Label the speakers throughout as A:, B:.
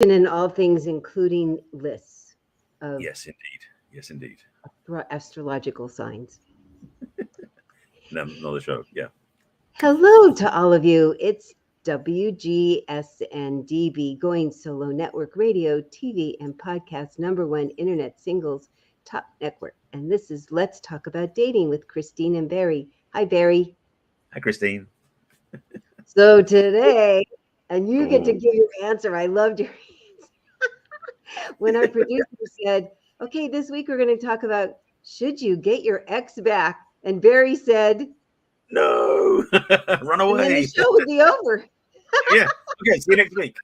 A: in all things, including lists of
B: Yes, indeed. Yes, indeed.
A: astrological signs.
B: Another show. Yeah.
A: Hello to all of you. It's WGSN-DB, Going Solo Network Radio, TV, and podcast #1 internet singles top network. And this is Let's Talk About Dating with Christine and Barry. Hi, Barry.
B: Hi, Christine.
A: So today, and you get to
B: Oh,
A: give your answer. I loved your when our producer said, okay, this week we're going to talk about should you get your ex back? And Barry said,
B: no. Run
A: and then the
B: away.
A: show would be over.
B: Yeah. Okay. See you next week.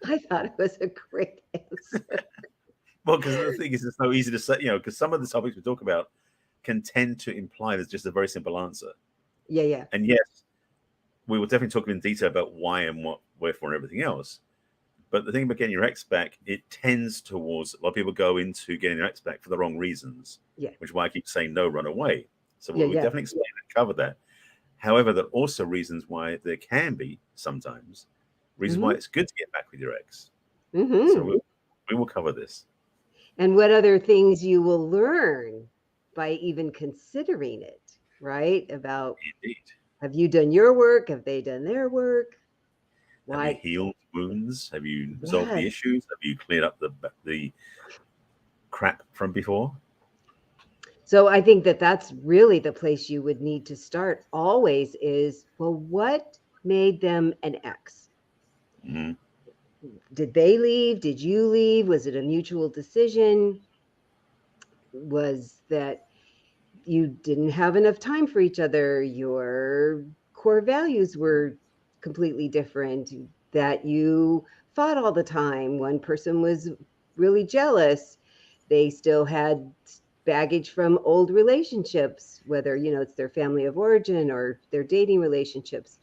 A: I thought it was a great answer.
B: Well, because the thing is, it's so easy to say, because some of the topics we talk about can tend to imply there's just a very simple answer.
A: Yeah, yeah.
B: And yes, we will definitely talk in detail about why and what, wherefore, and everything else. But the thing about getting your ex back, it tends towards a lot of people go into getting their ex back for the wrong reasons,
A: Yeah.
B: which is why I keep saying no, run away. So
A: Yeah,
B: we'll
A: yeah.
B: definitely explain and cover that. However, there are also reasons why there can be sometimes reasons why
A: Mm-hmm.
B: it's good to get back with your ex. So
A: Mm-hmm.
B: we will cover this.
A: And what other things you will learn by even considering it, right? About
B: Indeed.
A: have you done your work? Have they done their work?
B: Have you
A: Why?
B: healed wounds? Have you resolved the
A: Yes.
B: issues? Have you cleared up the crap from before?
A: So I think that that's really the place you would need to start always is, well, what made them an ex?
B: Mhm.
A: Did they leave? Did you leave? Was it a mutual decision? Was that you didn't have enough time for each other? Your core values were completely different, that you fought all the time. One person was really jealous. They still had baggage from old relationships, whether, it's their family of origin or their dating relationships.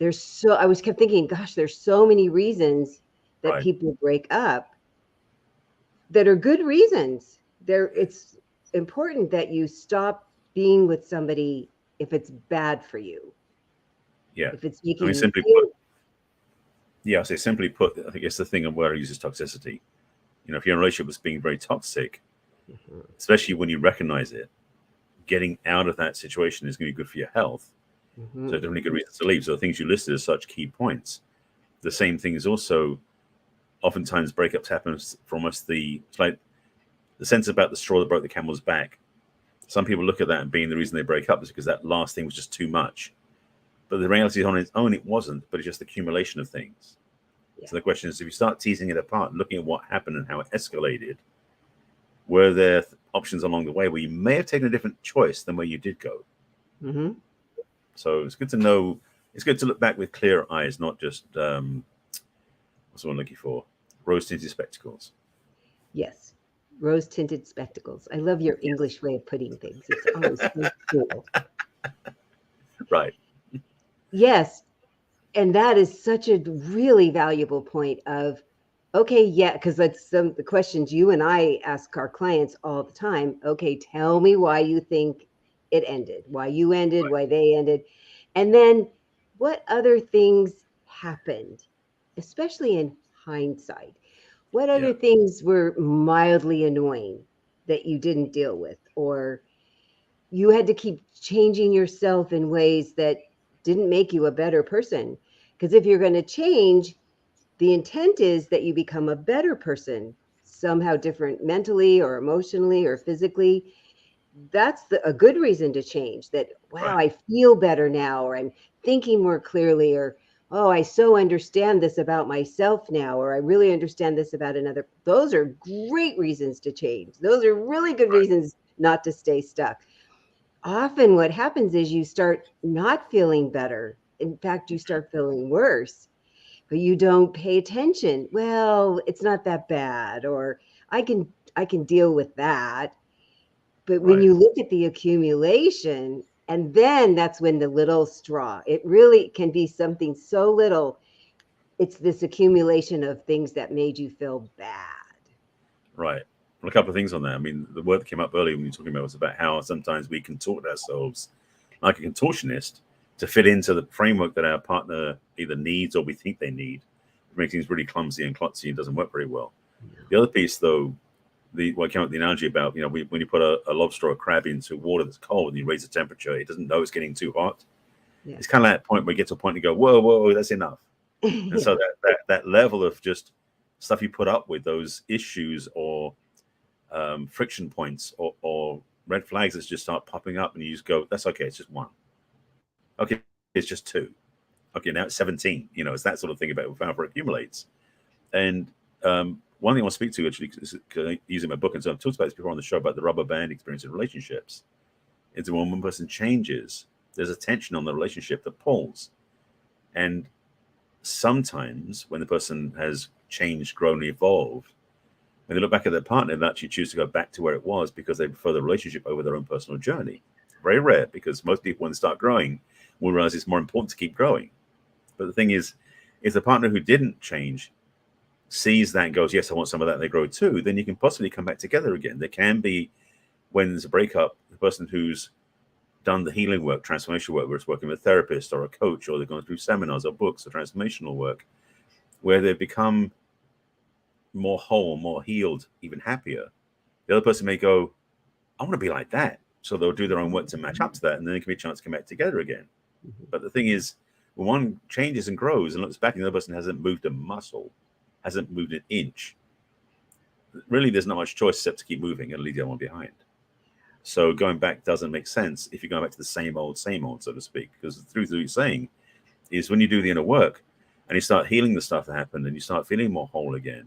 A: I was kept thinking, gosh, there's so many reasons that
B: Right.
A: people break up that are good reasons. It's important that you stop being with somebody if it's bad for you,
B: Yeah.
A: if it's
B: I mean,
A: making you
B: simply put,
A: feel.
B: yeah, I say simply put, I think it's the thing of where I use toxicity. If you're in a relationship that's being very toxic,
A: Mhm,
B: especially when you recognize it, getting out of that situation is going to be good for your health. So
A: mhm.
B: definitely good reasons to leave. So the things you listed as such key points. The same thing is also oftentimes breakups happen from us. It's like the sense about the straw that broke the camel's back. Some people look at that and being the reason they break up is because that last thing was just too much. But the reality is on its own, it wasn't, but it's just the accumulation of things.
A: Yeah.
B: So the question is, if you start teasing it apart, looking at what happened and how it escalated, were there options along the way where you may have taken a different choice than where you did go?
A: Hmm.
B: So it's good to know. It's good to look back with clear eyes, not just what's the one looking for? Rose tinted spectacles.
A: Yes. Rose tinted spectacles. I love your
B: Yes.
A: English way of putting things. It's always so cool.
B: Right.
A: Yes. And that is such a really valuable point of, okay, yeah, because that's some of the questions you and I ask our clients all the time. Okay, tell me why you think it ended, why you ended,
B: Right.
A: why they ended. And then what other things happened, especially in hindsight? What
B: Yeah.
A: other things were mildly annoying that you didn't deal with, or you had to keep changing yourself in ways that didn't make you a better person? Because if you're going to change, the intent is that you become a better person, somehow different mentally or emotionally or physically. That's a good reason to change. That, wow,
B: Right.
A: I feel better now, or I'm thinking more clearly, or, oh, I so understand this about myself now, or I really understand this about another. Those are great reasons to change. Those are really good
B: Right.
A: reasons not to stay stuck. Often what happens is you start not feeling better. In fact, you start feeling worse, but you don't pay attention. Well, it's not that bad, or I can deal with that. But when
B: Right.
A: you look at the accumulation, and then that's when the little straw, it really can be something so little. It's this accumulation of things that made you feel bad.
B: Right. Well, a couple of things on that. I mean, the word that came up earlier when you were talking about was about how sometimes we contort ourselves like a contortionist to fit into the framework that our partner either needs or we think they need, it makes things really clumsy and klutzy and doesn't work very well. The other piece, though, what came up with the analogy about, when you put a lobster or a crab into water that's cold and you raise the temperature, it doesn't know it's getting too hot. Yeah. It's kind of that point where you get to a point and you go, whoa, that's enough. And so that level of just stuff you put up with, those issues or friction points or red flags that just start popping up, and you just go, that's okay, it's just one. Okay, it's just two. Okay, now it's 17. It's that sort of thing about how it accumulates. And one thing I want to speak to, actually, using my book, and so I've talked about this before on the show about the rubber band experience in relationships, is when one person changes, there's a tension on the relationship that pulls. And sometimes when the person has changed, grown, evolved, when they look back at their partner, they actually choose to go back to where it was because they prefer the relationship over their own personal journey. Very rare, because most people, when they start growing, will realize it's more important to keep growing. But the thing is, if the partner who didn't change sees that and goes, yes, I want some of that, and they grow too, then you can possibly come back together again. There can be, when there's a breakup, the person who's done the healing work, transformation work, where it's working with a therapist or a coach, or they've gone through seminars or books or transformational work, where they've become more whole, more healed, even happier. The other person may go, I want to be like that. So they'll do their own work to match up to that, and then there can be a chance to come back together again. But the thing is, when one changes and grows and looks back and the other person hasn't moved a muscle, hasn't moved an inch, really there's not much choice except to keep moving and leave the other one behind. So going back doesn't make sense if you're going back to the same old, so to speak, because the truth of what you're saying is when you do the inner work and you start healing the stuff that happened and you start feeling more whole again,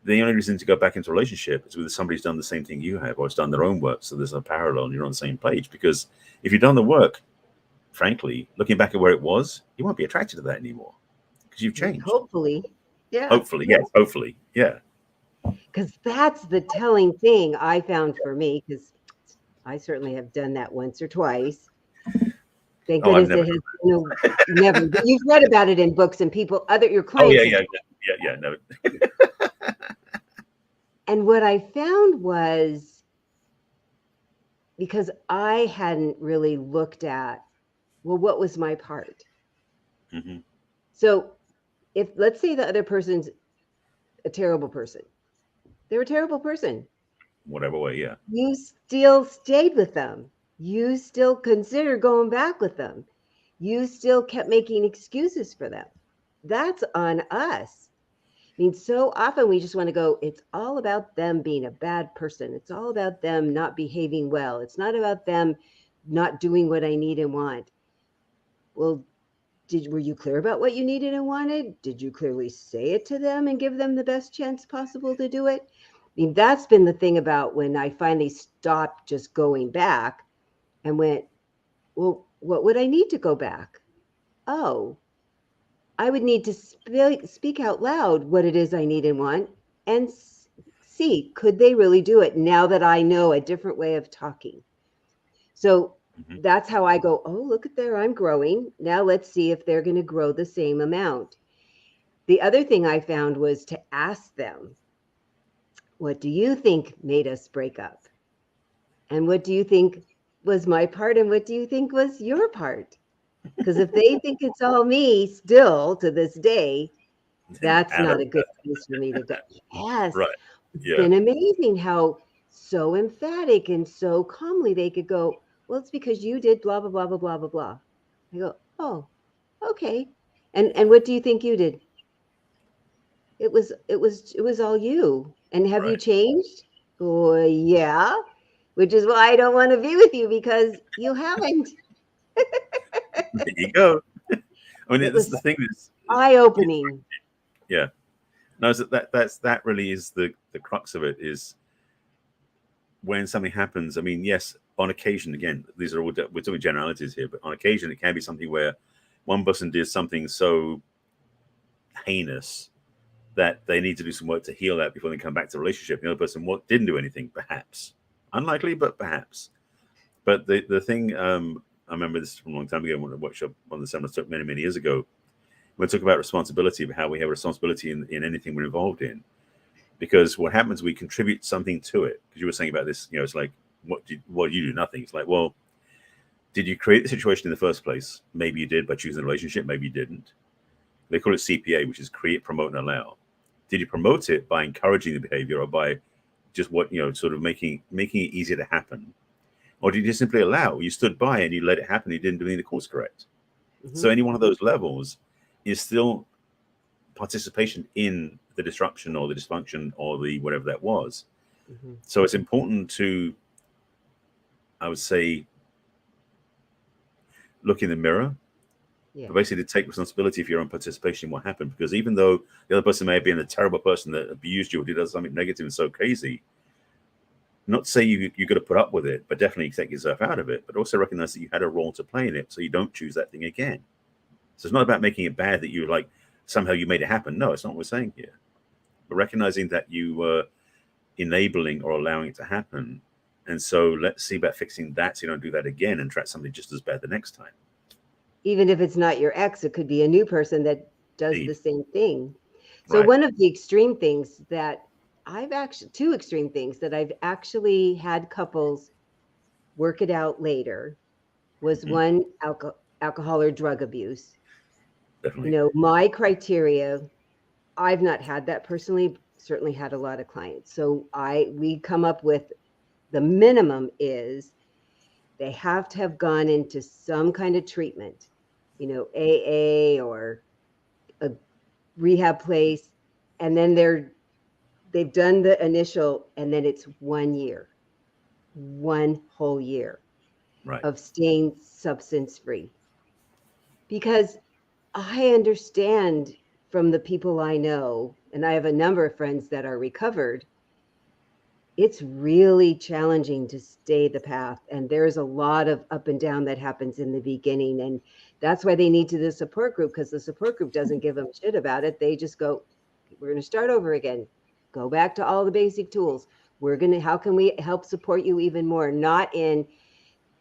B: the only reason to go back into a relationship is with somebody who's done the same thing you have or has done their own work. So there's a parallel and you're on the same page, because if you've done the work, frankly, looking back at where it was, you won't be attracted to that anymore because you've changed.
A: Hopefully. Yeah.
B: Hopefully. Yes. Hopefully. Yeah.
A: Because that's the telling thing I found for me, because I certainly have done that once or twice. Thank goodness it has never. But you've read about it in books and people, your clients.
B: Oh, yeah. No.
A: And what I found was, because I hadn't really looked at, well, what was my part? Mm-hmm. So if, let's say, the other person's a terrible person. They're a terrible person.
B: Whatever way, yeah.
A: You still stayed with them. You still considered going back with them. You still kept making excuses for them. That's on us. I mean, so often we just want to go, it's all about them being a bad person. It's all about them not behaving well. It's not about them not doing what I need and want. Well, were you clear about what you needed and wanted? Did you clearly say it to them and give them the best chance possible to do it? I mean, that's been the thing about when I finally stopped just going back and went, well, what would I need to go back? Oh, I would need to speak out loud what it is I need and want, and see, could they really do it now that I know a different way of talking? So that's how I go, oh, look at there, I'm growing. Now let's see if they're going to grow the same amount. The other thing I found was to ask them, what do you think made us break up? And what do you think was my part? And what do you think was your part? Because if they think it's all me still to this day, that's not a good place for me to go. Yes.
B: Right.
A: It's been amazing how so emphatic and so calmly they could go, well, it's because you did blah, blah, blah, blah, blah, blah, blah. I go, oh, okay. And what do you think you did? It was all you. And have you changed? Oh, yeah. Which is why I don't want to be with you, because you haven't.
B: There you go. I mean, it's the thing that's
A: eye-opening.
B: Yeah. No, that really is the crux of it, is when something happens. I mean, yes, on occasion, again, these are all, we're talking generalities here, but on occasion it can be something where one person did something so heinous that they need to do some work to heal that before they come back to the relationship. The other person didn't do anything, perhaps. Unlikely, but perhaps. But the thing, I remember this from a long time ago when I workshop on the seminar took many, many years ago. We talk about responsibility, about how we have responsibility in anything we're involved in. Because what happens, we contribute something to it. Because you were saying about this, it's like, what do you do? Nothing. It's like, well, Did you create the situation in the first place? Maybe you did by choosing a relationship, maybe you didn't. They call it CPA, which is create, promote, and allow. Did you promote it by encouraging the behavior or by just sort of making it easier to happen? Or did you simply allow? You stood by and you let it happen, you didn't do anything to course correct. So any one of those levels is still participation in the disruption or the dysfunction or the whatever that was. So it's important to, I would say, look in the mirror, but basically to take responsibility for your own participation in what happened. Because even though the other person may have been a terrible person that abused you or did something negative and so crazy, not to say you got to put up with it, but definitely take yourself out of it, but also recognize that you had a role to play in it so you don't choose that thing again. So it's not about making it bad that you like somehow you made it happen. No, it's not what we're saying here. But recognizing that you were enabling or allowing it to happen. And so let's see about fixing that so you don't do that again and try something just as bad the next time.
A: Even if it's not your ex, it could be a new person that does the same thing. So
B: Right.
A: one of the extreme things that two extreme things that I've actually had couples work it out later was one, alcohol or drug abuse.
B: Definitely.
A: My criteria, I've not had that personally, certainly had a lot of clients. So we come up with the minimum is they have to have gone into some kind of treatment, AA or a rehab place, and then they've done the initial, and then it's 1 year, 1 whole year of staying substance free. Because I understand from the people I know, and I have a number of friends that are recovered, it's really challenging to stay the path. And there's a lot of up and down that happens in the beginning. And that's why they need the support group, because the support group doesn't give them shit about it. They just go, we're going to start over again. Go back to all the basic tools. How can we help support you even more? Not in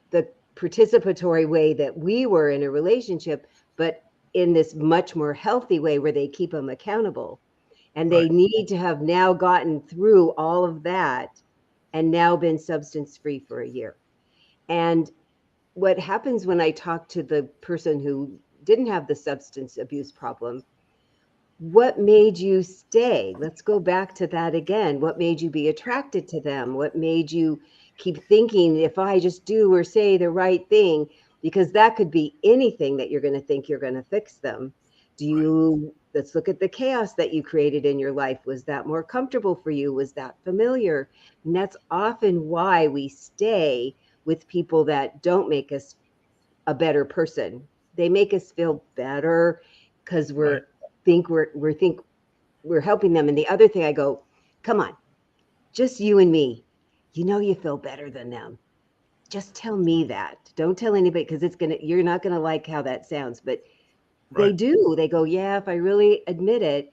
A: the participatory way that we were in a relationship, but in this much more healthy way where they keep them accountable. And they need to have now gotten through all of that and now been substance free for a year. And what happens when I talk to the person who didn't have the substance abuse problem, what made you stay? Let's go back to that again. What made you be attracted to them? What made you keep thinking, if I just do or say the right thing? Because that could be anything that you're going to think you're going to fix them. Let's look at the chaos that you created in your life. Was that more comfortable for you? Was that familiar? And that's often why we stay with people that don't make us a better person. They make us feel better because we're helping them. And the other thing, I go, come on, just you and me. You feel better than them. Just tell me that. Don't tell anybody, because you're not gonna like how that sounds, but they do. They go, yeah, if I really admit it.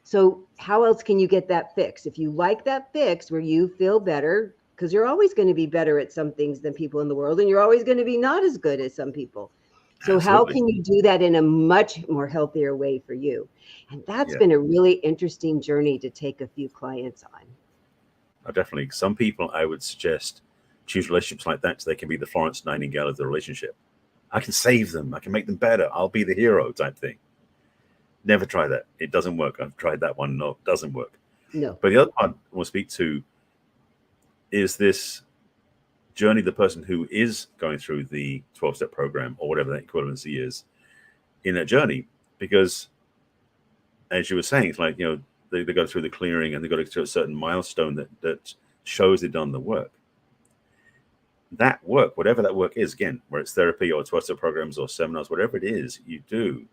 A: So how else can you get that fix? If you like that fix where you feel better, because you're always going to be better at some things than people in the world, and you're always going to be not as good as some people. So
B: Absolutely.
A: How can you do that in a much more healthier way for you? And that's been a really interesting journey to take a few clients on.
B: Definitely. Some people, I would suggest, choose relationships like that so they can be the Florence Nightingale of the relationship. I can save them. I can make them better. I'll be the hero type thing. Never try that. It doesn't work. I've tried that one. No, it doesn't work.
A: No.
B: But the other part I want to speak to is this journey, the person who is going through the 12-step program or whatever that equivalency is in that journey. Because as you were saying, it's like, they go through the clearing and they go to a certain milestone that shows they've done the work. That work, whatever that work is, again, where it's therapy or 12-step programs or seminars, whatever it is you do,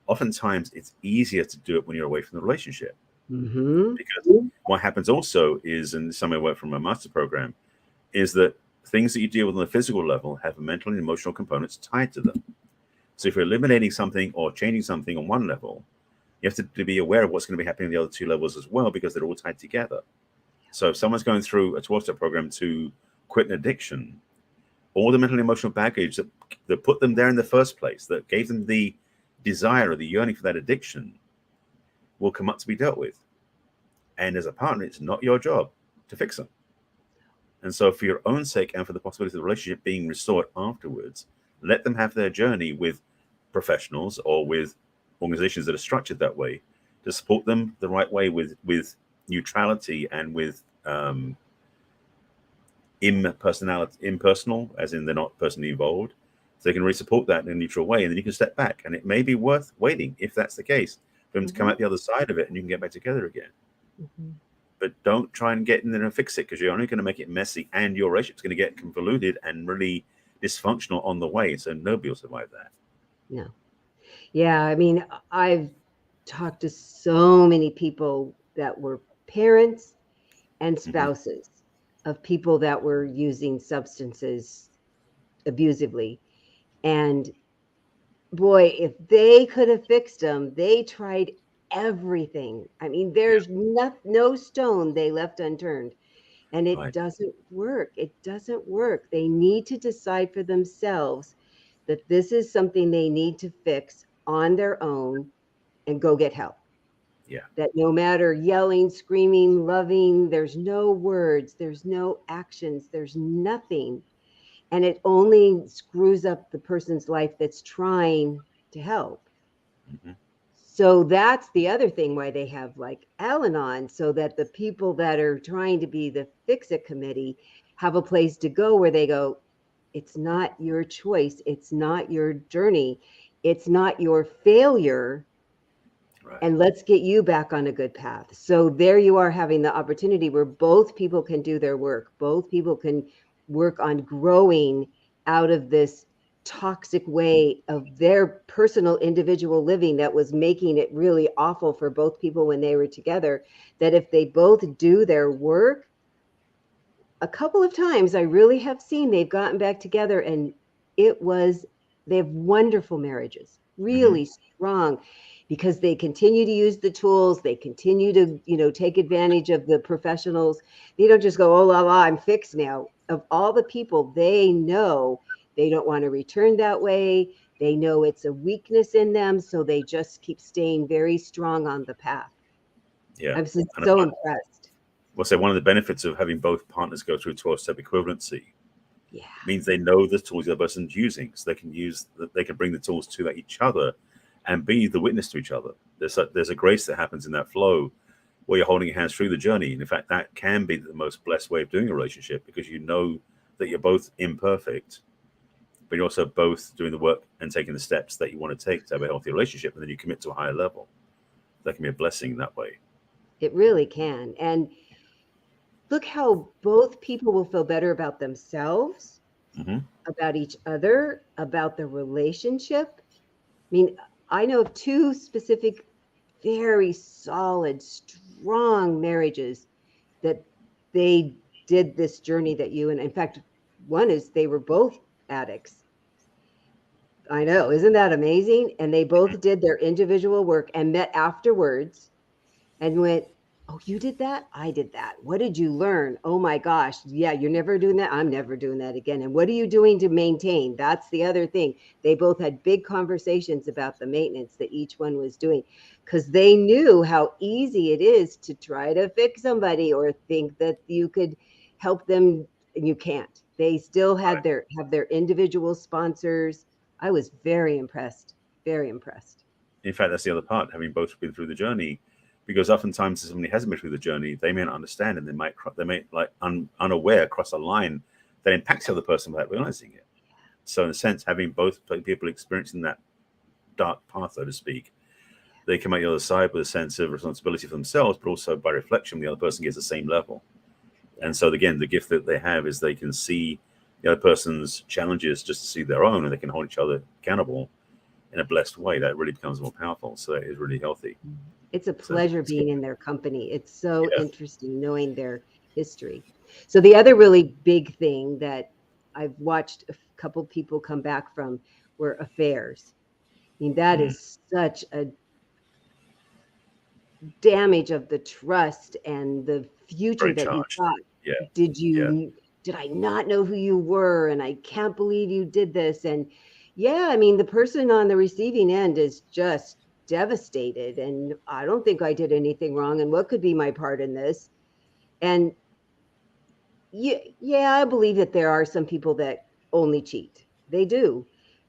B: oftentimes it's easier to do it when you're away from the relationship. Because what happens also is, and some I work from my master program, is that things that you deal with on the physical level have mental and emotional components tied to them. So if you're eliminating something or changing something on one level, you have to be aware of what's going to be happening on the other two levels as well, because they're all tied together. So if someone's going through a 12-step program to quit an addiction, all the mental and emotional baggage that put them there in the first place, that gave them the desire or the yearning for that addiction, will come up to be dealt with. And as a partner, it's not your job to fix them. And so, for your own sake and for the possibility of the relationship being restored afterwards, let them have their journey with professionals or with organizations that are structured that way to support them the right way with neutrality and with impersonal, as in they're not personally involved. So they can really support that in a neutral way, and then you can step back. And it may be worth waiting, if that's the case, for them to come out the other side of it and you can get back together again. But don't try and get in there and fix it, because you're only going to make it messy, and your relationship's going to get convoluted and really dysfunctional on the way. So nobody will survive that.
A: No. Yeah, I mean, I've talked to so many people that were parents and spouses of people that were using substances abusively. And boy, if they could have fixed them, they tried everything. I mean, there's no stone they left unturned. And it
B: Right.
A: doesn't work. It doesn't work. They need to decide for themselves that this is something they need to fix on their own and go get help.
B: Yeah.
A: That no matter yelling, screaming, loving, there's no words, there's no actions, there's nothing. And it only screws up the person's life that's trying to help. So that's the other thing why they have like Al-Anon, so that the people that are trying to be the fix-it committee have a place to go where they go, it's not your choice. It's not your journey. It's not your failure.
B: Right.
A: And let's get you back on a good path. So there you are, having the opportunity where both people can do their work. Both people can work on growing out of this toxic way of their personal individual living that was making it really awful for both people when they were together. That if they both do their work, a couple of times I really have seen they've gotten back together, and they have wonderful marriages, really strong, because they continue to use the tools. They continue to, take advantage of the professionals. They don't just go, oh, la, la, I'm fixed now. Of all the people, they know they don't want to return that way. They know it's a weakness in them. So they just keep staying very strong on the path.
B: Yeah.
A: I'm so impressed.
B: We'll say one of the benefits of having both partners go through 12-step equivalency
A: Yeah.
B: means they know the tools the other person's using, so they can bring the tools to each other and be the witness to each other. There's a grace that happens in that flow where you're holding your hands through the journey. And in fact, that can be the most blessed way of doing a relationship, because you know that you're both imperfect, but you're also both doing the work and taking the steps that you want to take to have a healthy relationship, and then you commit to a higher level. That can be a blessing that way.
A: It really can. And look how both people will feel better about themselves, about each other, about the relationship. I mean, I know of two specific, very solid, strong marriages that they did this journey that you, and in fact, one is they were both addicts. I know, isn't that amazing? And they both did their individual work and met afterwards and went, oh, you did that? I did that. What did you learn? Oh my gosh. Yeah, you're never doing that. I'm never doing that again. And what are you doing to maintain? That's the other thing. They both had big conversations about the maintenance that each one was doing, because they knew how easy it is to try to fix somebody or think that you could help them, and you can't. They still had have their individual sponsors. I was very impressed. Very impressed.
B: In fact, that's the other part, having both been through the journey, because oftentimes if somebody hasn't been through the journey, they may not understand, and they may like unaware cross a line that impacts the other person without realizing it. So in a sense, having both people experiencing that dark path, so to speak, they come out the other side with a sense of responsibility for themselves, but also by reflection, the other person gets the same level. And so again, the gift that they have is they can see the other person's challenges just to see their own, and they can hold each other accountable in a blessed way. That really becomes more powerful. So it is really healthy.
A: It's a pleasure being in their company. It's so
B: Yes.
A: interesting knowing their history. So the other really big thing that I've watched a couple people come back from were affairs. I mean, that is such a damage of the trust and the future
B: Very
A: that you
B: charged.
A: thought.
B: Yeah.
A: Did I not know who you were? And I can't believe you did this. And yeah, I mean, the person on the receiving end is just devastated. And I don't think I did anything wrong. And what could be my part in this? And Yeah, I believe that there are some people that only cheat. They do.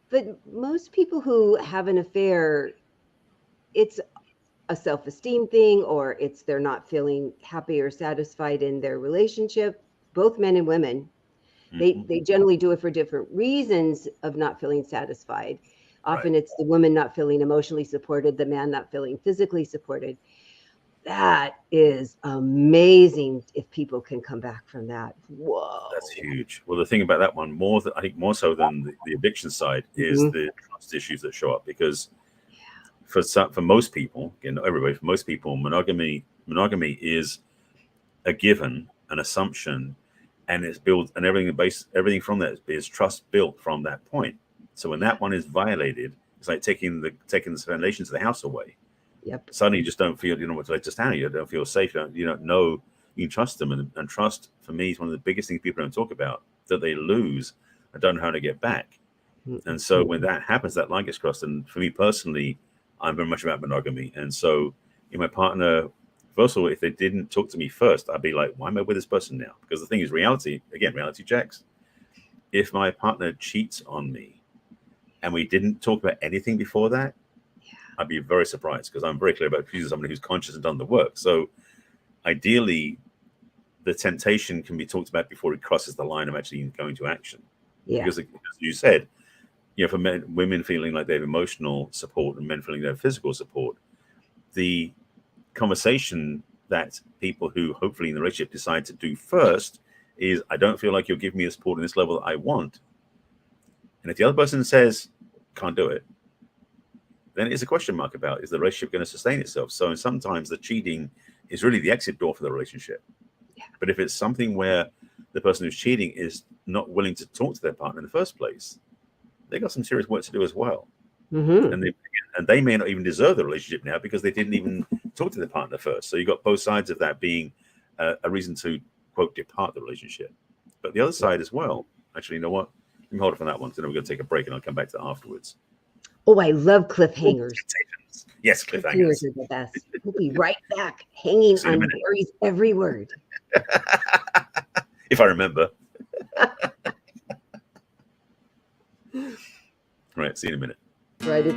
A: But most people who have an affair, it's a self-esteem thing, or it's they're not feeling happy or satisfied in their relationship, both men and women.
B: Hmm.
A: They generally do it for different reasons of not feeling satisfied.
B: Right.
A: Often it's the woman not feeling emotionally supported, the man not feeling physically supported. That is amazing if people can come back from that.
B: That's
A: Whoa.
B: huge. Well, the thing about that one, I think more so than the addiction side, is
A: Mhm.
B: the trust issues that show up. Because for most people, again, not everybody, for most people, monogamy is a given, an assumption, and it's built, and everything from that is trust built from that point. So when that one is violated, it's like taking the foundations of the house away.
A: Yep.
B: Suddenly you just don't feel, you know what to stand. You don't feel safe. You don't know you can trust them. And trust for me is one of the biggest things people don't talk about, that they lose and don't know how to get back. And
A: Mm-mm.
B: so when that happens, that line gets crossed. And for me personally, I'm very much about monogamy. And so in my partner, first of all, if they didn't talk to me first, I'd be like, why am I with this person now? Because the thing is, reality checks. If my partner cheats on me and we didn't talk about anything before that, I'd be very surprised, because I'm very clear about choosing somebody who's conscious and done the work. So ideally, the temptation can be talked about before it crosses the line of actually going to action.
A: Yeah.
B: Because, as you said, for women feeling like they have emotional support and men feeling they have physical support, the conversation that people who hopefully in the relationship decide to do first is, I don't feel like you're giving me the support in this level that I want. And if the other person says, can't do it, then it's a question mark about, is the relationship going to sustain itself? So sometimes the cheating is really the exit door for the relationship.
A: Yeah.
B: But if it's something where the person who's cheating is not willing to talk to their partner in the first place, they got some serious work to do as well.
A: Mm-hmm.
B: And they may not even deserve the relationship now because they didn't even talk to their partner first. So you got both sides of that being a reason to, quote, depart the relationship. But the other side as well, actually, you know what? Let me hold it from that one. So then we're going to take a break and I'll come back to that afterwards.
A: Oh, I love cliffhangers.
B: Yes,
A: Cliffhangers
B: cliffhangers.
A: are the best. We'll be right back, hanging
B: See you in a
A: on
B: minute.
A: Barry's every word.
B: If I remember. Right, see you in a minute.
A: Right.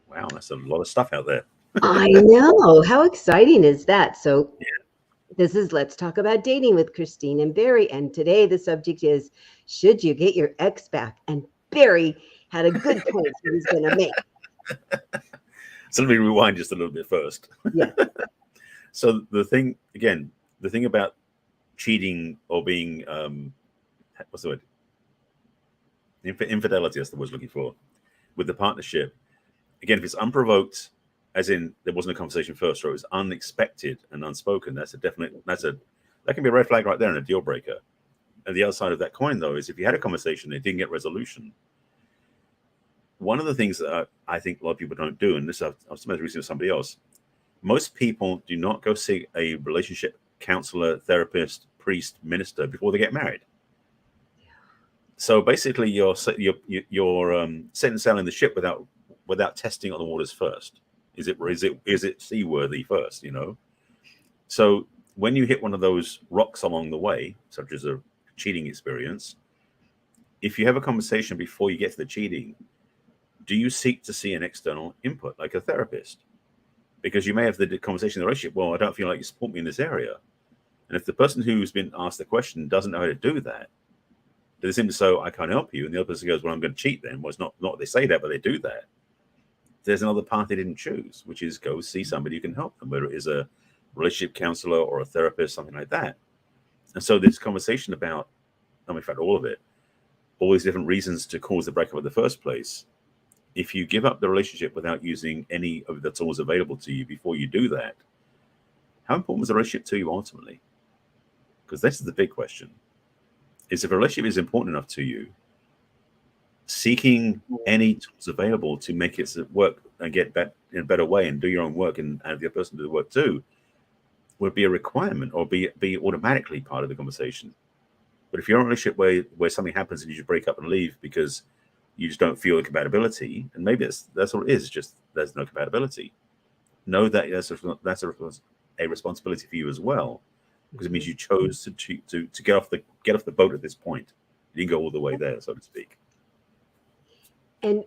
B: Wow, that's a lot of stuff out there.
A: I know. How exciting is that? So, this is Let's Talk About Dating with Christine and Barry. And today the subject is, should you get your ex back? And Barry had a good point he was going to make.
B: So let me rewind just a little bit first.
A: Yeah.
B: So the thing about cheating or being, what's the word? Infidelity, that's the word I was looking for, with the partnership. Again, if it's unprovoked, as in there wasn't a conversation first, or it was unexpected and unspoken, that can be a red flag right there and a deal breaker. And the other side of that coin, though, is if you had a conversation and it didn't get resolution. One of the things that I think a lot of people don't do, and this I was talking recently with somebody else, most people do not go see a relationship counselor, therapist, priest, minister before they get married. So basically, you're setting sail in the ship without testing on the waters first. Is it seaworthy first? So when you hit one of those rocks along the way, such as a cheating experience, if you have a conversation before you get to the cheating, do you seek to see an external input, like a therapist? Because you may have the conversation in the relationship, well, I don't feel like you support me in this area. And if the person who's been asked the question doesn't know how to do that, they simply say, I can't help you. And the other person goes, well, I'm going to cheat then. Well, it's not they say that, but they do that. There's another path they didn't choose, which is go see somebody who can help them, whether it is a relationship counselor or a therapist, something like that. And so this conversation about, in fact, all of it, all these different reasons to cause the breakup in the first place. If you give up the relationship without using any of the tools available to you before you do that, how important was the relationship to you ultimately? Because this is the big question. Is if a relationship is important enough to you, seeking any tools available to make it work and get back in a better way and do your own work and have the other person do the work too would be a requirement or be automatically part of the conversation. But if you're in a relationship where something happens and you just break up and leave because you just don't feel the compatibility, and maybe that's what it is, just there's no compatibility. Know that that's a responsibility for you as well, because it means you chose to get off the boat at this point. You didn't go all the way there, so to speak.
A: And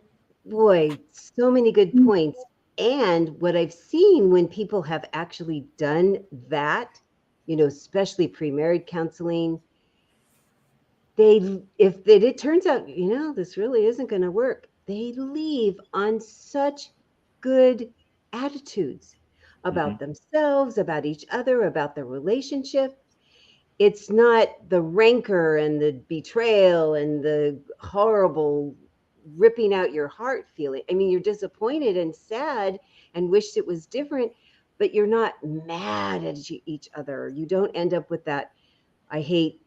A: boy, so many good points. And what I've seen when people have actually done that, especially pre-marriage counseling, if it turns out, this really isn't going to work, they leave on such good attitudes about themselves, about each other, about the relationship. It's not the rancor and the betrayal and the horrible ripping out your heart feeling. I mean, you're disappointed and sad and wished it was different, but you're not mad at each other. You don't end up with that, I hate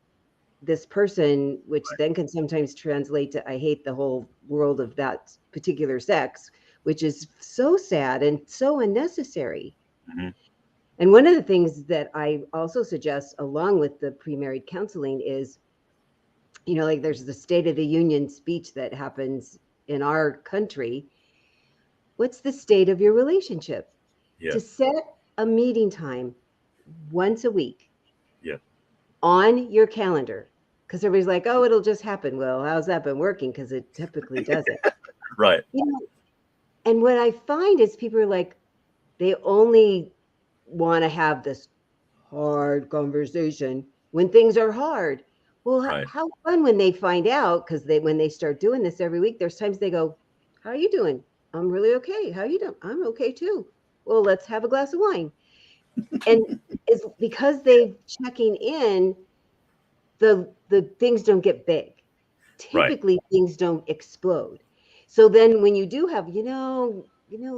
A: this person, which then can sometimes translate to I hate the whole world of that particular sex, which is so sad and so unnecessary.
B: Mm-hmm.
A: And one of the things that I also suggest along with the pre-married counseling is, like there's the State of the Union speech that happens in our country. What's the state of your relationship?
B: Yeah.
A: To set a meeting time once a week
B: Yeah.
A: on your calendar. Because everybody's like, oh, it'll just happen. Well, how's that been working? Because it typically doesn't.
B: Right.
A: And what I find is people are like, they only want to have this hard conversation when things are hard. Well,
B: Right.
A: how fun when they find out, because when they start doing this every week, there's times they go, how are you doing? I'm really okay. How are you doing? I'm okay too. Well, let's have a glass of wine. And it's because they've checking in, the things don't get big.
B: Right.
A: Typically things don't explode. So then when you do have,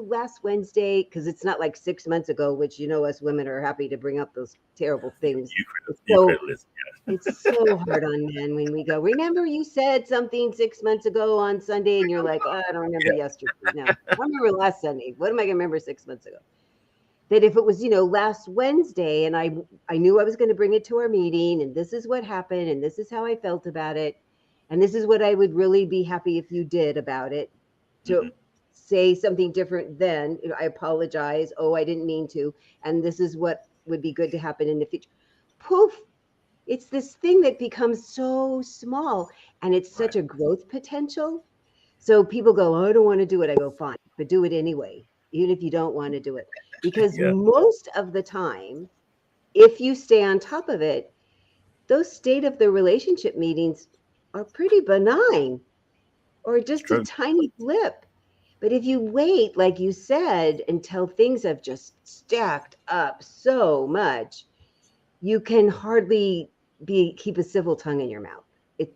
A: last Wednesday, because it's not like 6 months ago, which us women are happy to bring up those terrible things.
B: You
A: So
B: credit.
A: it's so hard on men when we go, remember you said something 6 months ago on Sunday, and you're like, oh, I don't remember yesterday. No, I remember last Sunday. What am I gonna remember 6 months ago? That if it was, last Wednesday and I knew I was going to bring it to our meeting and this is what happened and this is how I felt about it and this is what I would really be happy if you did about it, to say something different then, I apologize, oh, I didn't mean to, and this is what would be good to happen in the future. Poof, it's this thing that becomes so small and it's such a growth potential. So people go, oh, I don't want to do it. I go, fine, but do it anyway, even if you don't want to do it. Because
B: Yeah.
A: most of the time, if you stay on top of it, those state of the relationship meetings are pretty benign or
B: It's
A: just a
B: true.
A: tiny blip. But if you wait, like you said, until things have just stacked up so much, you can hardly keep a civil tongue in your mouth.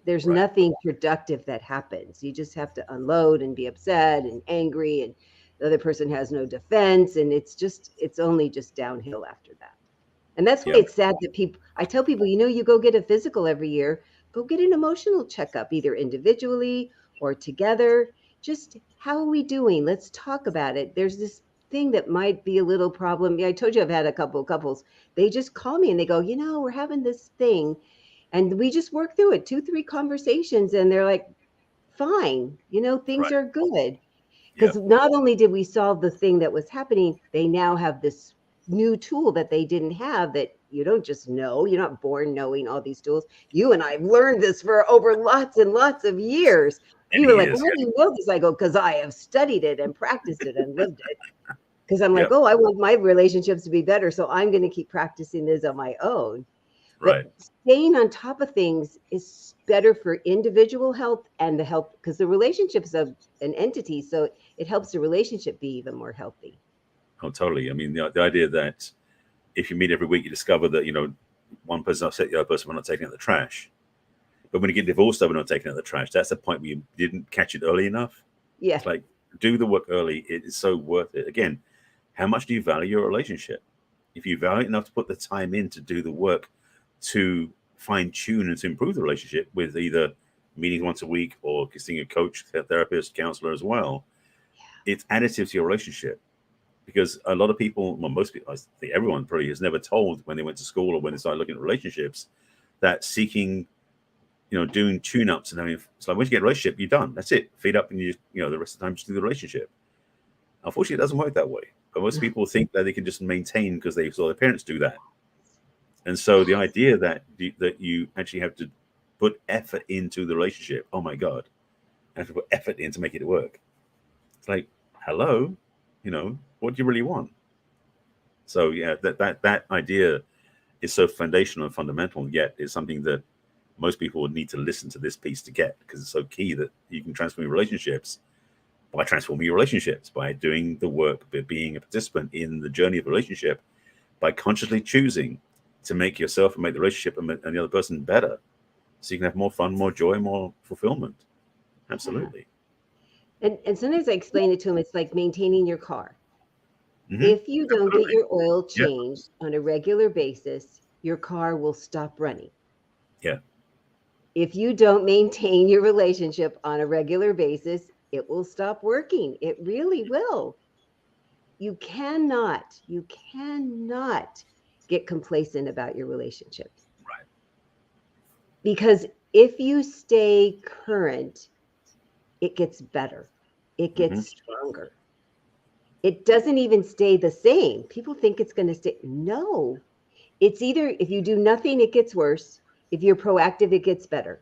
A: There's
B: Right.
A: nothing productive that happens. You just have to unload and be upset and angry, and the other person has no defense, and it's only just downhill after that. And that's why
B: Yeah.
A: it's sad that I tell people, you go get a physical every year, go get an emotional checkup, either individually or together. Just how are we doing? Let's talk about it. There's this thing that might be a little problem. Yeah, I told you I've had a couple of couples. They just call me and they go, we're having this thing. And we just work through it, 2, 3 conversations, and they're like, fine, things
B: Right.
A: are good.
B: Yeah.
A: Because not only did we solve the thing that was happening, they now have this new tool that they didn't have, that you don't just know. You're not born knowing all these tools. You and I have learned this for over lots and lots of years.
B: Many
A: People are like,
B: years.
A: how do you know this? I go, because I have studied it and practiced it and lived it. Because I'm like,
B: Yep.
A: oh, I want my relationships to be better, so I'm going to keep practicing this on my own.
B: Right.
A: But staying on top of things is better for individual health and the health, because the relationship is an entity, so it helps the relationship be even more healthy.
B: Oh, totally. I mean, the idea that if you meet every week, you discover that, one person upset the other person for not taking out the trash. But when you get divorced over not taking out the trash, that's the point where you didn't catch it early enough.
A: Yeah.
B: It's like, do the work early. It is so worth it. Again, how much do you value your relationship? If you value it enough to put the time in to do the work to fine tune and to improve the relationship with either meetings once a week or seeing a coach, therapist, counselor as well, it's additive to your relationship. Because a lot of people, well, most people, I think everyone probably has never told when they went to school or when they started looking at relationships that seeking, doing tune-ups and having, it's like, once you get a relationship, you're done. That's it. Feed up and the rest of the time just do the relationship. Unfortunately, it doesn't work that way. But most people think that they can just maintain because they saw their parents do that. And so the idea that you actually have to put effort into the relationship, oh my God, I have to put effort in to make it work. It's like, hello, what do you really want? So yeah, that idea is so foundational and fundamental, yet it's something that most people would need to listen to this piece to get, because it's so key that you can transform your relationships by transforming your relationships, by doing the work, by being a participant in the journey of the relationship, by consciously choosing to make yourself and make the relationship and the other person better, so you can have more fun, more joy, more fulfillment. Absolutely.
A: And sometimes I explain it to them. It's like maintaining your car.
B: Mm-hmm.
A: If you don't get
B: Absolutely.
A: your oil
B: Yeah.
A: changed on a regular basis, your car will stop running.
B: Yeah.
A: If you don't maintain your relationship on a regular basis, it will stop working. It really will. You cannot get complacent about your relationship.
B: Right.
A: Because if you stay current, it gets better. It
B: Mm-hmm.
A: gets stronger. It doesn't even stay the same. People think it's going to stay. No, it's either if you do nothing, it gets worse. If you're proactive, it gets better.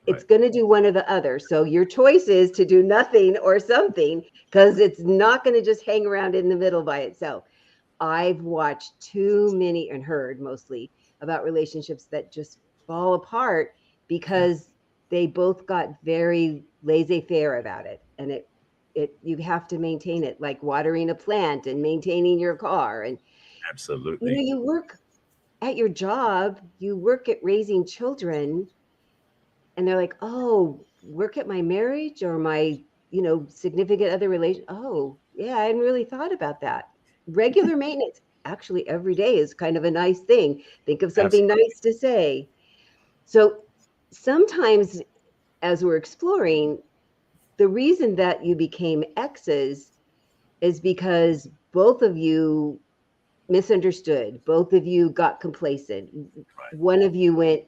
A: It's
B: Right.
A: going to do one or the other. So your choice is to do nothing or something, because it's not going to just hang around in the middle by itself. I've watched too many and heard mostly about relationships that just fall apart because they both got very laissez-faire about it. And you have to maintain it, like watering a plant and maintaining your car. And
B: Absolutely.
A: you work at your job, you work at raising children, and they're like, oh, work at my marriage or my significant other relation. Oh yeah, I hadn't really thought about that. Regular maintenance, actually every day, is kind of a nice thing. Think of something
B: Absolutely.
A: nice to say. So sometimes, as we're exploring, the reason that you became exes is because both of you misunderstood, both of you got complacent,
B: Right.
A: one of you went,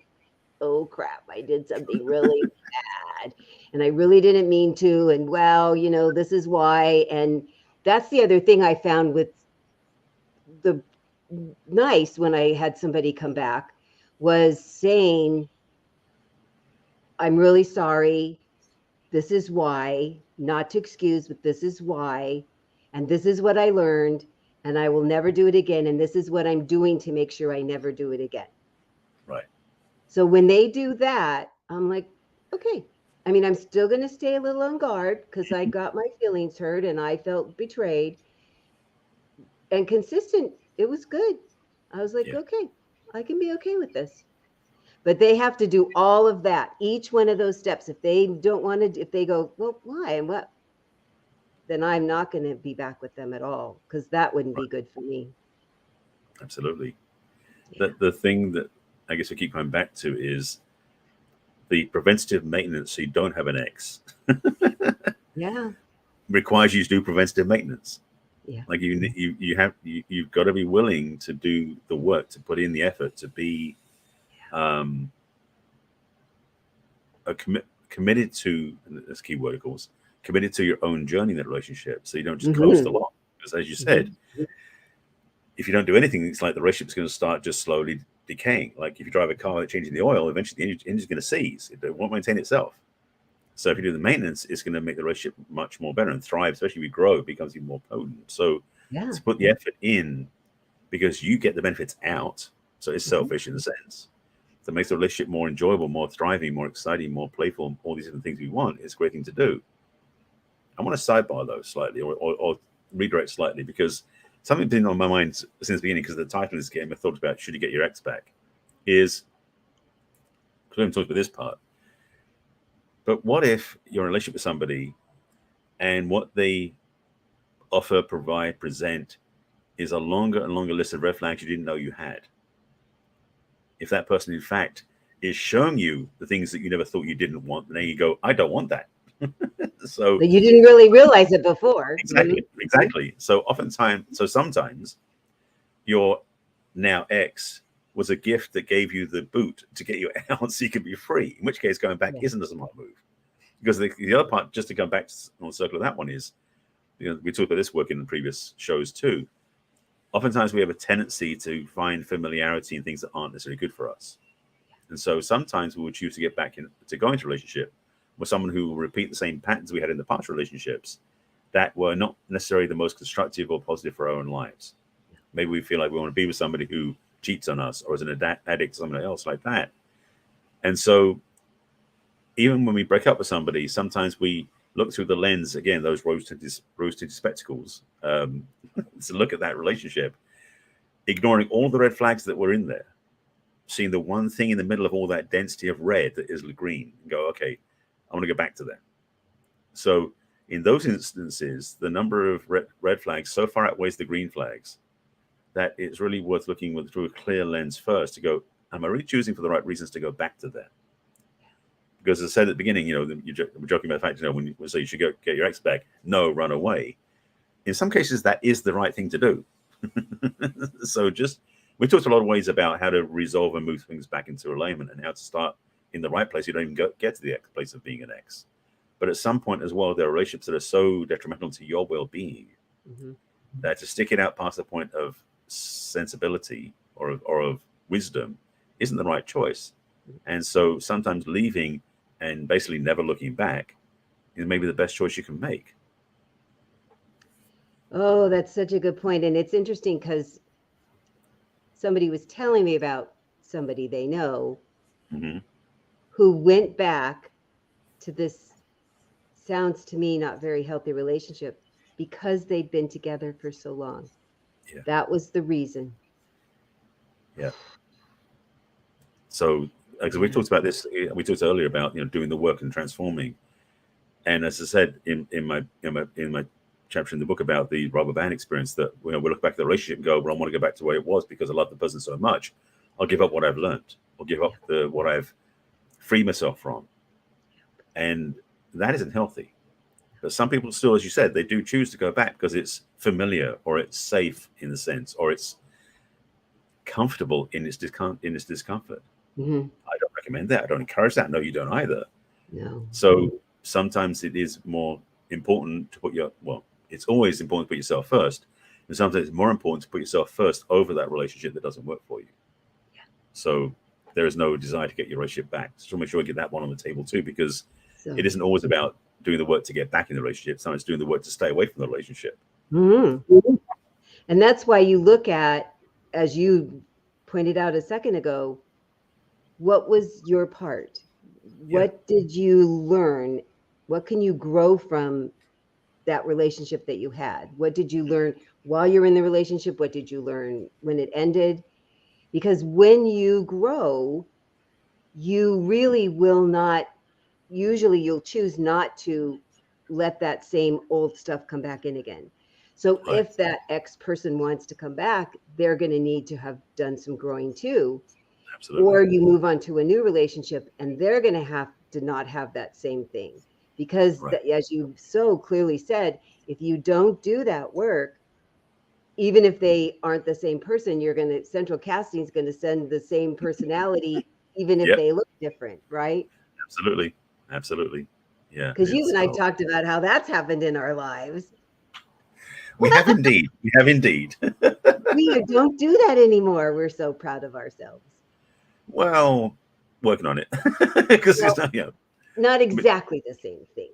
A: oh crap, I did something really bad and I really didn't mean to, and well, this is why. And that's the other thing I found with the nice, when I had somebody come back, was saying, I'm really sorry, this is why, not to excuse, but this is why, and this is what I learned, and I will never do it again, and this is what I'm doing to make sure I never do it again.
B: Right.
A: So when they do that, I'm like, okay. I mean, I'm still going to stay a little on guard because I got my feelings hurt and I felt betrayed. And consistent, it was good. I was like,
B: Yeah.
A: okay, I can be okay with this. But they have to do all of that, each one of those steps. If they don't want to, if they go, well, why and what, then I'm not going to be back with them at all, because that wouldn't
B: Right.
A: be good for me.
B: Absolutely.
A: Yeah.
B: The thing that I guess I keep coming back to is the preventative maintenance, so you don't have an ex,
A: Yeah.
B: requires you to do preventative maintenance.
A: Yeah.
B: Like you've got to be willing to do the work, to put in the effort, to be um, committed to, this key word, of course, committed to your own journey in that relationship. So you don't just coast
A: Mm-hmm.
B: along. Because as you said,
A: Mm-hmm.
B: if you don't do anything, it's like the relationship's going to start just slowly decaying. Like if you drive a car changing the oil, eventually the engine's going to seize. It won't maintain itself. So if you do the maintenance, it's going to make the relationship much more better and thrive, especially if you grow, it becomes even more potent. So
A: Yeah.
B: to put the effort in because you get the benefits out. So it's selfish in a sense. That makes the relationship more enjoyable, more thriving, more exciting, more playful, all these different things we want. It's a great thing to do. I want to sidebar those slightly or redirect slightly because something been on my mind since the beginning because the title of this game I thought about should you get your ex back is because we haven't talked about this part. But what if you're in a relationship with somebody and what they offer, provide, present is a longer and longer list of red flags you didn't know you had? If that person, in fact, is showing you the things that you never thought you didn't want, and then you go, I don't want that. So
A: but you didn't really realize it before.
B: Exactly. So sometimes your now ex was a gift that gave you the boot to get you out so you could be free, in which case going back isn't a smart move. Because the other part, just to come back on the circle of that one is, we talked about this work in the previous shows too. Oftentimes we have a tendency to find familiarity in things that aren't necessarily good for us. And so sometimes we would choose to get back to go into a relationship with someone who will repeat the same patterns we had in the past relationships that were not necessarily the most constructive or positive for our own lives. Maybe we feel like we want to be with somebody who cheats on us or is an addict to somebody else like that. And so even when we break up with somebody, sometimes we look through the lens, again, those rose-tinted spectacles, to look at that relationship, ignoring all the red flags that were in there, seeing the one thing in the middle of all that density of red that is green, and go, okay, I want to go back to that. So in those instances, the number of red flags so far outweighs the green flags that it's really worth looking through a clear lens first to go, am I really choosing for the right reasons to go back to that? Because as I said at the beginning, we're joking about the fact, when you say you should get your ex back, no, run away. In some cases, that is the right thing to do. So we talked a lot of ways about how to resolve and move things back into alignment and how to start in the right place. You don't even get to the place of being an ex. But at some point as well, there are relationships that are so detrimental to your well-being that to stick it out past the point of sensibility or of wisdom isn't the right choice. And so sometimes leaving and basically never looking back is maybe the best choice you can make.
A: Oh, that's such a good point. And it's interesting because somebody was telling me about somebody they know who went back to this, sounds to me not very healthy relationship because they'd been together for so long.
B: Yeah.
A: That was the reason.
B: Yeah. So we talked about this, we talked earlier about doing the work and transforming. And as I said in my chapter in the book about the rubber band experience, that we look back at the relationship and go, well, I want to go back to where it was because I love the person so much. I'll give up what I've learned. I'll give up what I've freed myself from. And that isn't healthy. But some people still, as you said, they do choose to go back because it's familiar or it's safe in a sense, or it's comfortable in its discomfort. I don't recommend that. I don't encourage that. No, you don't either.
A: No.
B: So sometimes it is more important to it's always important to put yourself first. And sometimes it's more important to put yourself first over that relationship that doesn't work for you.
A: Yeah.
B: So there is no desire to get your relationship back. So make sure you get that one on the table too, because it isn't always about doing the work to get back in the relationship. Sometimes doing the work to stay away from the relationship.
A: And that's why you look at, as you pointed out a second ago, what was your part? What did you learn? What can you grow from that relationship that you had? What did you learn while you're in the relationship? What did you learn when it ended? Because when you grow, you really will not, usually you'll choose not to let that same old stuff come back in again. So if that ex person wants to come back, they're going to need to have done some growing too.
B: Absolutely.
A: Or you move on to a new relationship and they're going to have to not have that same thing. Because as you so clearly said, if you don't do that work, even if they aren't the same person, central casting is going to send the same personality, even if they look different, right?
B: Absolutely. Yeah.
A: Because you and I talked about how that's happened in our lives.
B: We have indeed.
A: We don't do that anymore. We're so proud of ourselves.
B: Well, working on it because it's
A: Well,
B: not,
A: not
B: I mean,
A: exactly the same thing.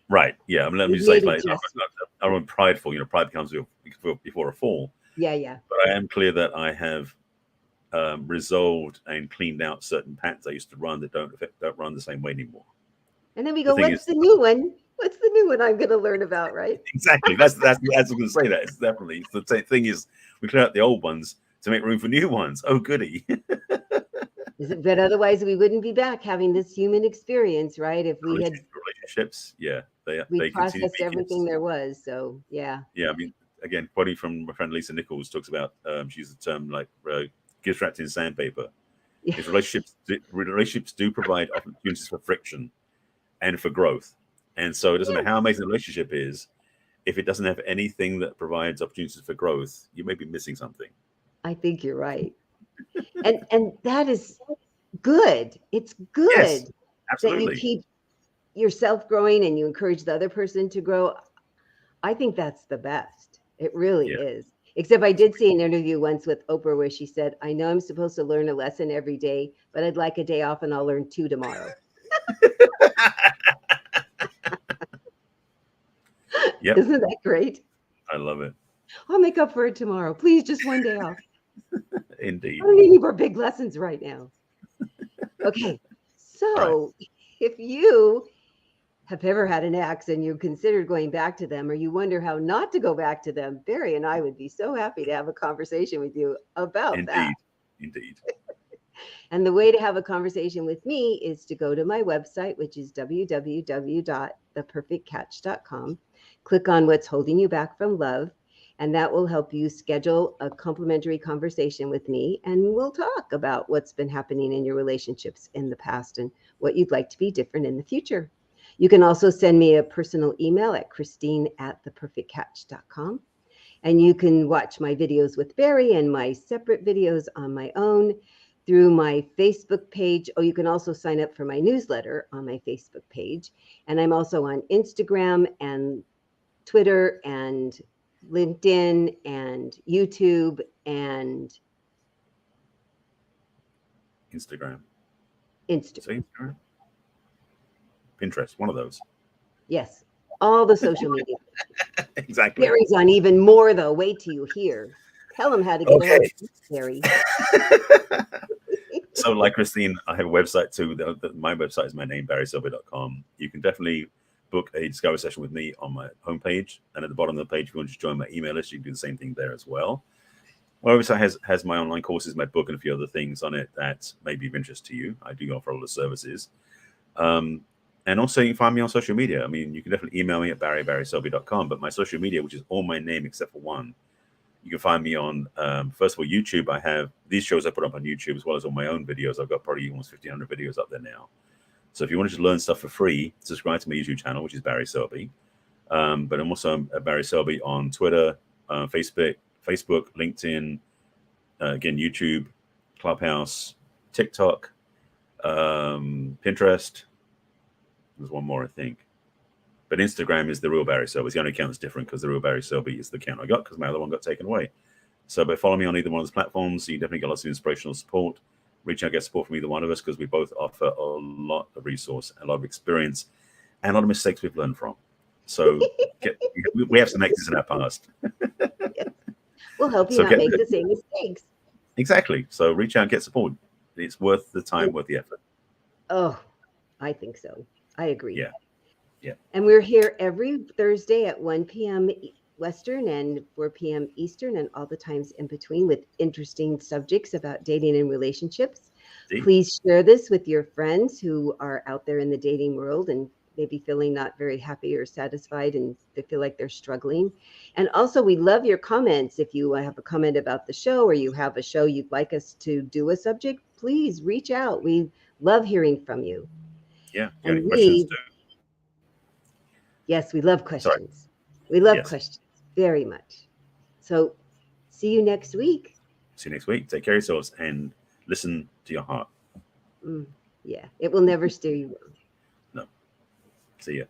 B: right. Yeah. I mean, let me
A: We've
B: just say,
A: made
B: like,
A: adjustments.
B: I'm prideful. Pride comes before a fall.
A: Yeah, yeah.
B: But I am clear that I have resolved and cleaned out certain patterns I used to run that don't run the same way anymore.
A: And then we
B: The
A: go,
B: thing
A: what's
B: is,
A: the new one? What's the new one I'm going to learn about, right?
B: exactly. That's I was going to say that. It's definitely the thing is we clear out the old ones to make room for new ones. Oh, goody.
A: But otherwise, we wouldn't be back having this human experience, right? If
B: Relationships, yeah,
A: we
B: they continue to
A: processed
B: be
A: everything
B: gifts.
A: there was. So yeah,
B: Yeah, I mean, again, quoting from my friend Lisa Nichols talks about she used the term like gifts wrapped in sandpaper.
A: yeah,
B: Is relationships do provide opportunities for friction and for growth, and so it doesn't matter
A: yes,
B: how amazing the relationship is. If it doesn't have anything that provides opportunities for growth, you may be missing something.
A: I think you're right. And that is good. It's
B: Yes,
A: good that you
B: absolutely.
A: keep yourself growing and you encourage the other person to grow. I think that's the best. It really
B: Yeah.
A: is. Except I did see an interview once with Oprah where she said, I know I'm supposed to learn a lesson every day, but I'd like a day off and I'll learn two tomorrow.
B: Yep.
A: Isn't that great?
B: I love it.
A: I'll make up for it tomorrow. Please, just one day off. I
B: Indeed.
A: don't need any more big lessons right now. Okay.
B: All right.
A: So if you have ever had an ex and you considered going back to them or you wonder how not to go back to them, Barry and I would be so happy to have a conversation with you about that.
B: Indeed. Indeed.
A: And the way to have a conversation with me is to go to my website, which is www.theperfectcatch.com. Click on what's holding you back from love, and that will help you schedule a complimentary conversation with me. And we'll talk about what's been happening in your relationships in the past and what you'd like to be different in the future. You can also send me a personal email at christine@theperfectcatch.com. And you can watch my videos with Barry and my separate videos on my own through my Facebook page. Oh, you can also sign up for my newsletter on my Facebook page. And I'm also on Instagram and Twitter and LinkedIn and YouTube and
B: Instagram. Say
A: Instagram.
B: Instagram. Pinterest. One of those.
A: Yes, all the social media.
B: Exactly.
A: Barry's on even more, though. Wait till you hear. Tell him how to get a hold
B: Okay.
A: of you, Barry.
B: So, like Christine, I have a website too. My website is my name, barryselby.com. You can definitely book a discovery session with me on my homepage. And at the bottom of the page, if you want to join my email list, you can do the same thing there as well. My website has my online courses, my book, and a few other things on it that may be of interest to you. I do offer all the services. And also, you can find me on social media. I mean, you can definitely email me at barryselby.com, but my social media, which is all my name except for one, you can find me on, first of all, YouTube. I have these shows I put up on YouTube as well as all my own videos. I've got probably almost 1,500 videos up there now. So if you wanted to learn stuff for free, subscribe to my YouTube channel, which is Barry Selby. But I'm also Barry Selby on Twitter, Facebook, LinkedIn, again, YouTube, Clubhouse, TikTok, Pinterest. There's one more, I think. But Instagram is the real Barry Selby. It's the only account that's different because the real Barry Selby is the account I got because my other one got taken away. So by following me on either one of those platforms, you definitely get lots of inspirational support. Reach out, get support from either one of us because we both offer a lot of resource, a lot of experience, and a lot of mistakes we've learned from. So we have some exits in our past.
A: Yes. We'll help you
B: So
A: not
B: get
A: make the same mistakes.
B: exactly. So reach out and get support. It's worth the time,
A: And,
B: worth the effort.
A: oh, I think so. I agree.
B: Yeah. Yeah.
A: And we're here every Thursday at 1 p.m. Western and 4 p.m. Eastern and all the times in between with interesting subjects about dating and relationships.
B: See?
A: Please share this with your friends who are out there in the dating world and maybe feeling not very happy or satisfied and they feel like they're struggling. And also, we love your comments. If you have a comment about the show or you have a show you'd like us to do a subject, please reach out. We love hearing from you.
B: Yeah. You got any
A: And
B: questions
A: we
B: too?
A: Yes, we love
B: Sorry.
A: questions. We love
B: Yes.
A: questions very much. So, see you next week.
B: See you next week. Take care of yourselves and listen to your heart.
A: Yeah, it will never steer you wrong.
B: No. See ya.